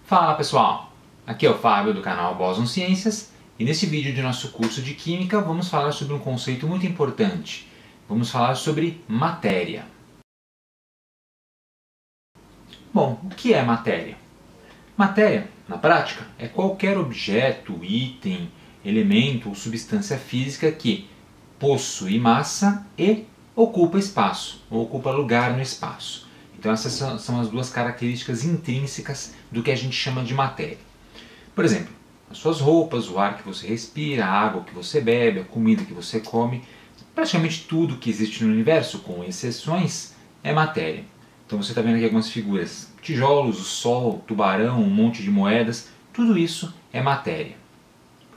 Fala pessoal, aqui é o Fábio do canal Boson Ciências e nesse vídeo de nosso curso de Química vamos falar sobre um conceito muito importante. Vamos falar sobre matéria. Bom, o que é matéria? Matéria, na prática, é qualquer objeto, item, elemento ou substância física que possui massa e ocupa espaço, ou ocupa lugar no espaço. Então essas são as duas características intrínsecas do que a gente chama de matéria. Por exemplo, as suas roupas, o ar que você respira, a água que você bebe, a comida que você come, praticamente tudo que existe no universo, com exceções, é matéria. Então você está vendo aqui algumas figuras, tijolos, o sol, tubarão, um monte de moedas, tudo isso é matéria.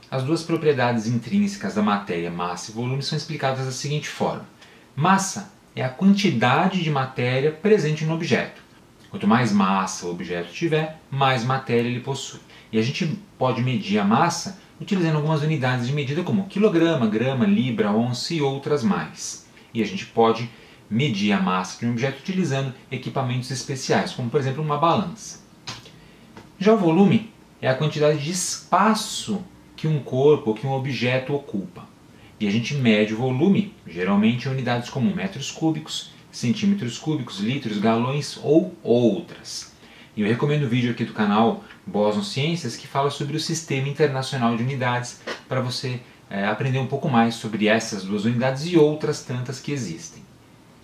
As duas propriedades intrínsecas da matéria, massa e volume, são explicadas da seguinte forma. Massa é a quantidade de matéria presente no objeto. Quanto mais massa o objeto tiver, mais matéria ele possui. E a gente pode medir a massa utilizando algumas unidades de medida como quilograma, grama, libra, onça e outras mais. E a gente pode medir a massa de um objeto utilizando equipamentos especiais, como por exemplo uma balança. Já o volume é a quantidade de espaço que um corpo ou que um objeto ocupa. E a gente mede o volume, geralmente em unidades como metros cúbicos, centímetros cúbicos, litros, galões ou outras. E eu recomendo o vídeo aqui do canal Boson Ciências que fala sobre o Sistema Internacional de Unidades para você aprender um pouco mais sobre essas duas unidades e outras tantas que existem.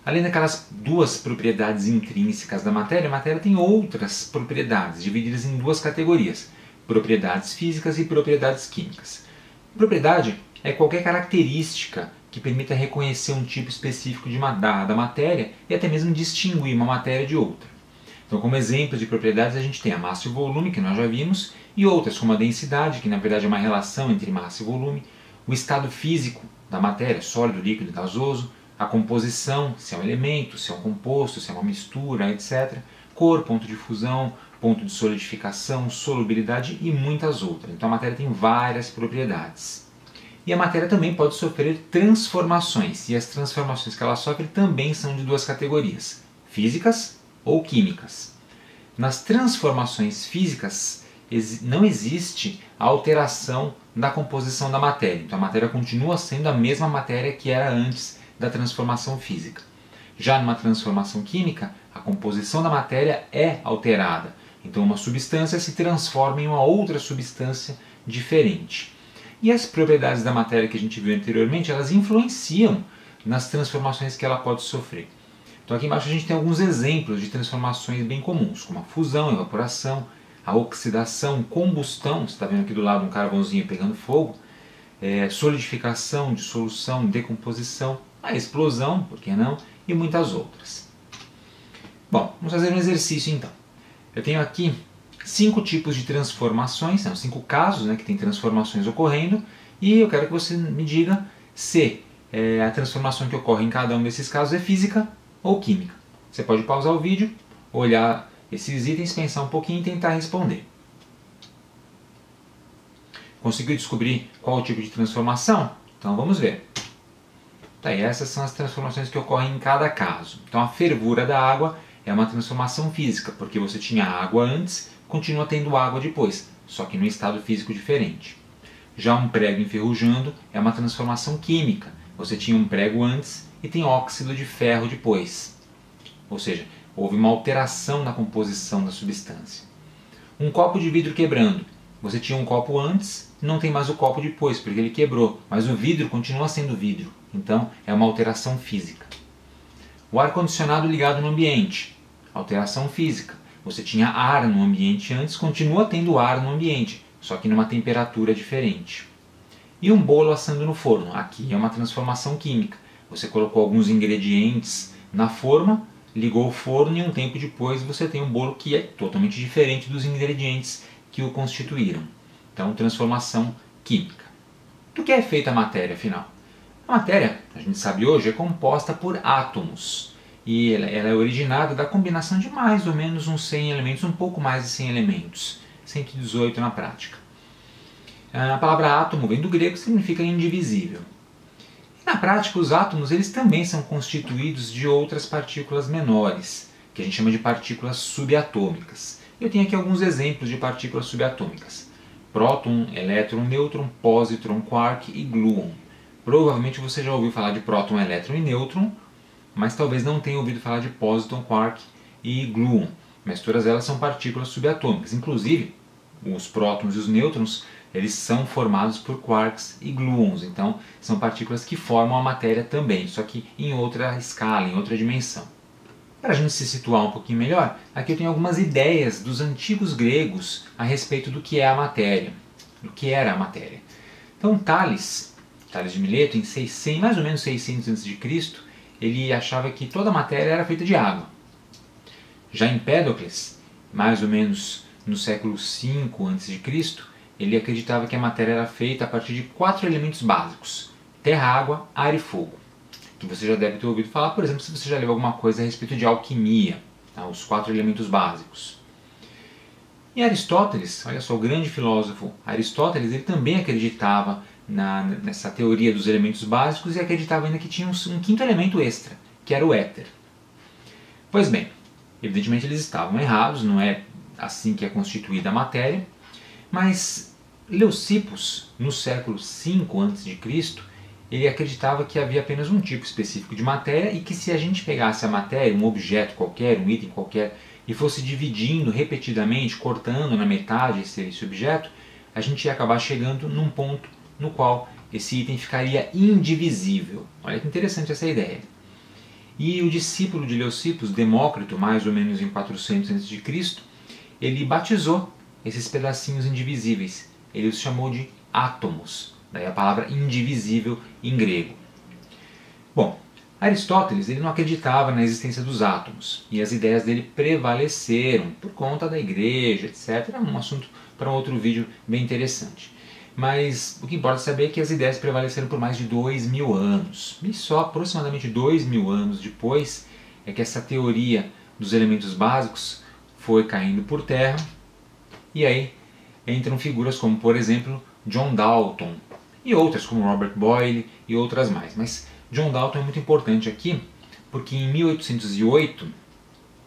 Além daquelas duas propriedades intrínsecas da matéria, a matéria tem outras propriedades, divididas em duas categorias, propriedades físicas e propriedades químicas. Propriedade é qualquer característica que permita reconhecer um tipo específico da matéria e até mesmo distinguir uma matéria de outra. Então, como exemplo de propriedades, a gente tem a massa e o volume, que nós já vimos, e outras como a densidade, que na verdade é uma relação entre massa e volume, o estado físico da matéria, sólido, líquido, gasoso, a composição, se é um elemento, se é um composto, se é uma mistura, etc. Cor, ponto de fusão, ponto de solidificação, solubilidade e muitas outras. Então a matéria tem várias propriedades. E a matéria também pode sofrer transformações, e as transformações que ela sofre também são de duas categorias, físicas ou químicas. Nas transformações físicas não existe a alteração da composição da matéria, então a matéria continua sendo a mesma matéria que era antes da transformação física. Já numa transformação química, a composição da matéria é alterada, então uma substância se transforma em uma outra substância diferente. E as propriedades da matéria que a gente viu anteriormente, elas influenciam nas transformações que ela pode sofrer. Então aqui embaixo a gente tem alguns exemplos de transformações bem comuns, como a fusão, evaporação, a oxidação, combustão, você está vendo aqui do lado um carvãozinho pegando fogo, solidificação, dissolução, decomposição, a explosão, por que não, e muitas outras. Bom, vamos fazer um exercício então. Eu tenho aqui 5 tipos de transformações, são 5 casos que tem transformações ocorrendo, e eu quero que você me diga se a transformação que ocorre em cada um desses casos é física ou química. Você pode pausar o vídeo, olhar esses itens, pensar um pouquinho e tentar responder. Conseguiu descobrir qual o tipo de transformação? Então vamos ver. Tá, e essas são as transformações que ocorrem em cada caso. Então a fervura da água é uma transformação física, porque você tinha água antes, continua tendo água depois, só que num estado físico diferente. Já um prego enferrujando é uma transformação química. Você tinha um prego antes e tem óxido de ferro depois. Ou seja, houve uma alteração na composição da substância. Um copo de vidro quebrando. Você tinha um copo antes, não tem mais o copo depois, porque ele quebrou, mas o vidro continua sendo vidro. Então é uma alteração física. O ar-condicionado ligado no ambiente. Alteração física. Você tinha ar no ambiente antes, continua tendo ar no ambiente, só que numa temperatura diferente. E um bolo assando no forno. Aqui é uma transformação química. Você colocou alguns ingredientes na forma, ligou o forno e um tempo depois você tem um bolo que é totalmente diferente dos ingredientes que o constituíram. Então, transformação química. Do que é feita a matéria, afinal? A matéria, a gente sabe hoje, é composta por átomos. E ela é originada da combinação de mais ou menos uns 100 elementos, um pouco mais de 100 elementos, 118 na prática. A palavra átomo vem do grego, significa indivisível. E na prática, os átomos eles também são constituídos de outras partículas menores, que a gente chama de partículas subatômicas. Eu tenho aqui alguns exemplos de partículas subatômicas: próton, elétron, nêutron, pósitron, quark e gluon. Provavelmente você já ouviu falar de próton, elétron e nêutron, mas talvez não tenha ouvido falar de pósitron, quark e gluon. Mas todas elas são partículas subatômicas. Inclusive, os prótons e os nêutrons, eles são formados por quarks e gluons. Então, são partículas que formam a matéria também, só que em outra escala, em outra dimensão. Para a gente se situar um pouquinho melhor, aqui eu tenho algumas ideias dos antigos gregos a respeito do que é a matéria, do que era a matéria. Então, Tales de Mileto, em mais ou menos 600 a.C., ele achava que toda a matéria era feita de água. Já Empédocles, mais ou menos no século V a.C., ele acreditava que a matéria era feita a partir de 4 elementos básicos: terra, água, ar e fogo. Que você já deve ter ouvido falar, por exemplo, se você já leu alguma coisa a respeito de alquimia, tá? Os 4 elementos básicos. E Aristóteles, olha só, o grande filósofo Aristóteles, ele também acreditava nessa teoria dos elementos básicos e acreditava ainda que tinha um quinto elemento extra, que era o éter. Pois bem, evidentemente eles estavam errados, não é assim que é constituída a matéria, mas Leucippus, no século V a.C., ele acreditava que havia apenas um tipo específico de matéria e que se a gente pegasse a matéria, um objeto qualquer, um item qualquer, e fosse dividindo repetidamente, cortando na metade esse objeto, a gente ia acabar chegando num ponto no qual esse item ficaria indivisível. Olha que interessante essa ideia. E o discípulo de Leucippus, Demócrito, mais ou menos em 400 a.C., ele batizou esses pedacinhos indivisíveis. Ele os chamou de átomos. Daí a palavra indivisível em grego. Bom, Aristóteles ele não acreditava na existência dos átomos e as ideias dele prevaleceram por conta da igreja, etc. É um assunto para um outro vídeo bem interessante. Mas o que importa saber é que as ideias prevaleceram por mais de 2000 anos. E só aproximadamente 2000 anos depois é que essa teoria dos elementos básicos foi caindo por terra. E aí entram figuras como, por exemplo, John Dalton, e outras como Robert Boyle e outras mais. Mas John Dalton é muito importante aqui porque em 1808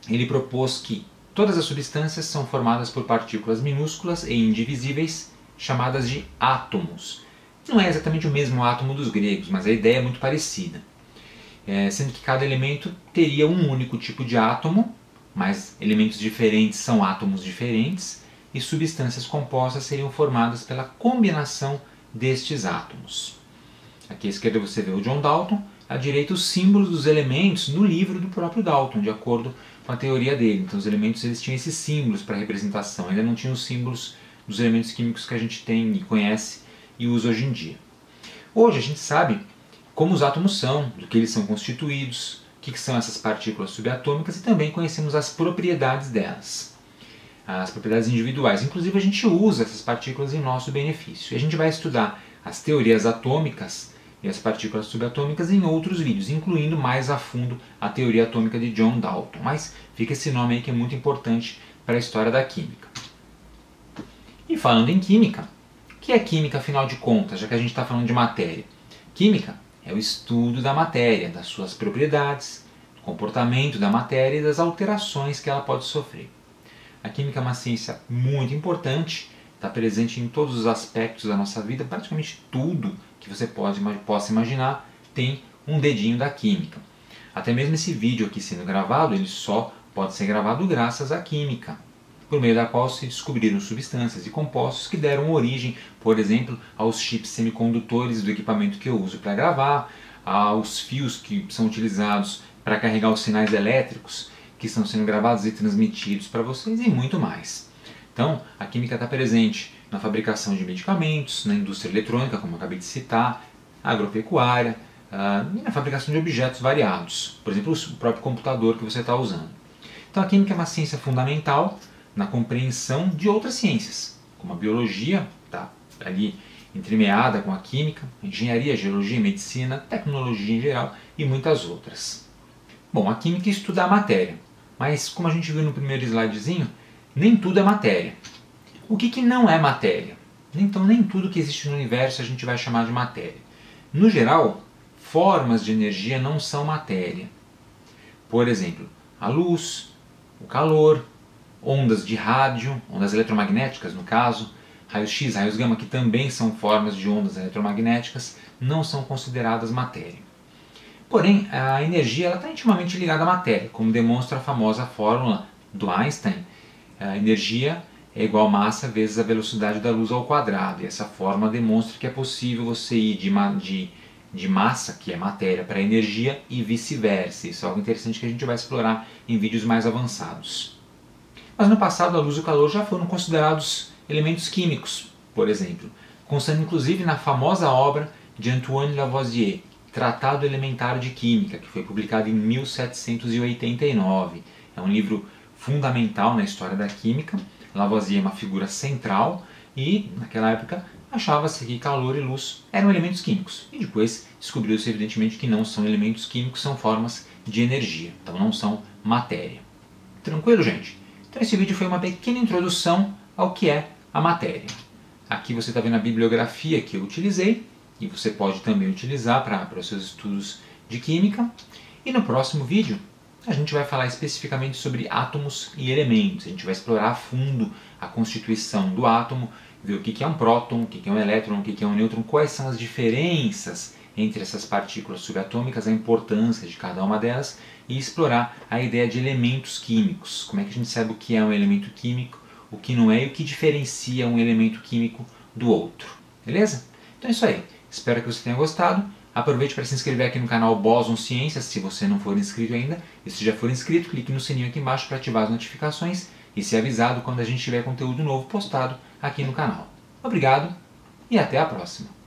ele propôs que todas as substâncias são formadas por partículas minúsculas e indivisíveis chamadas de átomos. Não é exatamente o mesmo átomo dos gregos, mas a ideia é muito parecida. Sendo que cada elemento teria um único tipo de átomo, mas elementos diferentes são átomos diferentes, e substâncias compostas seriam formadas pela combinação destes átomos. Aqui à esquerda você vê o John Dalton, à direita os símbolos dos elementos no livro do próprio Dalton, de acordo com a teoria dele. Então os elementos eles tinham esses símbolos para representação, ainda não tinham os símbolos dos elementos químicos que a gente tem e conhece e usa hoje em dia. Hoje a gente sabe como os átomos são, do que eles são constituídos, o que são essas partículas subatômicas e também conhecemos as propriedades delas. As propriedades individuais. Inclusive a gente usa essas partículas em nosso benefício. E a gente vai estudar as teorias atômicas e as partículas subatômicas em outros vídeos, incluindo mais a fundo a teoria atômica de John Dalton. Mas fica esse nome aí que é muito importante para a história da química. E falando em química, o que é química afinal de contas, já que a gente está falando de matéria? Química é o estudo da matéria, das suas propriedades, do comportamento da matéria e das alterações que ela pode sofrer. A química é uma ciência muito importante, está presente em todos os aspectos da nossa vida, praticamente tudo que você possa imaginar tem um dedinho da química. Até mesmo esse vídeo aqui sendo gravado, ele só pode ser gravado graças à química, por meio da qual se descobriram substâncias e compostos que deram origem, por exemplo, aos chips semicondutores do equipamento que eu uso para gravar, aos fios que são utilizados para carregar os sinais elétricos que estão sendo gravados e transmitidos para vocês e muito mais. Então, a química está presente na fabricação de medicamentos, na indústria eletrônica, como eu acabei de citar, agropecuária, e na fabricação de objetos variados, por exemplo, o próprio computador que você está usando. Então, a química é uma ciência fundamental na compreensão de outras ciências, como a biologia, tá ali entremeada com a química, a engenharia, a geologia, a medicina, tecnologia em geral e muitas outras. Bom, a química estuda a matéria, mas como a gente viu no primeiro slidezinho, nem tudo é matéria. O que não é matéria? Então nem tudo que existe no universo a gente vai chamar de matéria. No geral, formas de energia não são matéria. Por exemplo, a luz, o calor, ondas de rádio, ondas eletromagnéticas no caso, raios X, raios gama, que também são formas de ondas eletromagnéticas, não são consideradas matéria. Porém, a energia está intimamente ligada à matéria, como demonstra a famosa fórmula do Einstein. A energia é igual a massa vezes a velocidade da luz ao quadrado. E essa fórmula demonstra que é possível você ir de massa, que é matéria, para energia e vice-versa. Isso é algo interessante que a gente vai explorar em vídeos mais avançados. Mas no passado a luz e o calor já foram considerados elementos químicos, por exemplo, constando inclusive na famosa obra de Antoine Lavoisier, Tratado Elementar de Química, que foi publicado em 1789. É um livro fundamental na história da química. Lavoisier é uma figura central e, naquela época, achava-se que calor e luz eram elementos químicos. E depois descobriu-se, evidentemente, que não são elementos químicos, são formas de energia, então não são matéria. Tranquilo, gente? Então esse vídeo foi uma pequena introdução ao que é a matéria. Aqui você está vendo a bibliografia que eu utilizei, e você pode também utilizar para os seus estudos de química. E no próximo vídeo a gente vai falar especificamente sobre átomos e elementos. A gente vai explorar a fundo a constituição do átomo, ver o que é um próton, o que é um elétron, o que é um nêutron, quais são as diferenças entre essas partículas subatômicas, a importância de cada uma delas, e explorar a ideia de elementos químicos. Como é que a gente sabe o que é um elemento químico, o que não é e o que diferencia um elemento químico do outro. Beleza? Então é isso aí. Espero que você tenha gostado. Aproveite para se inscrever aqui no canal Boson Ciências, se você não for inscrito ainda. E se já for inscrito, clique no sininho aqui embaixo para ativar as notificações e ser avisado quando a gente tiver conteúdo novo postado aqui no canal. Obrigado e até a próxima!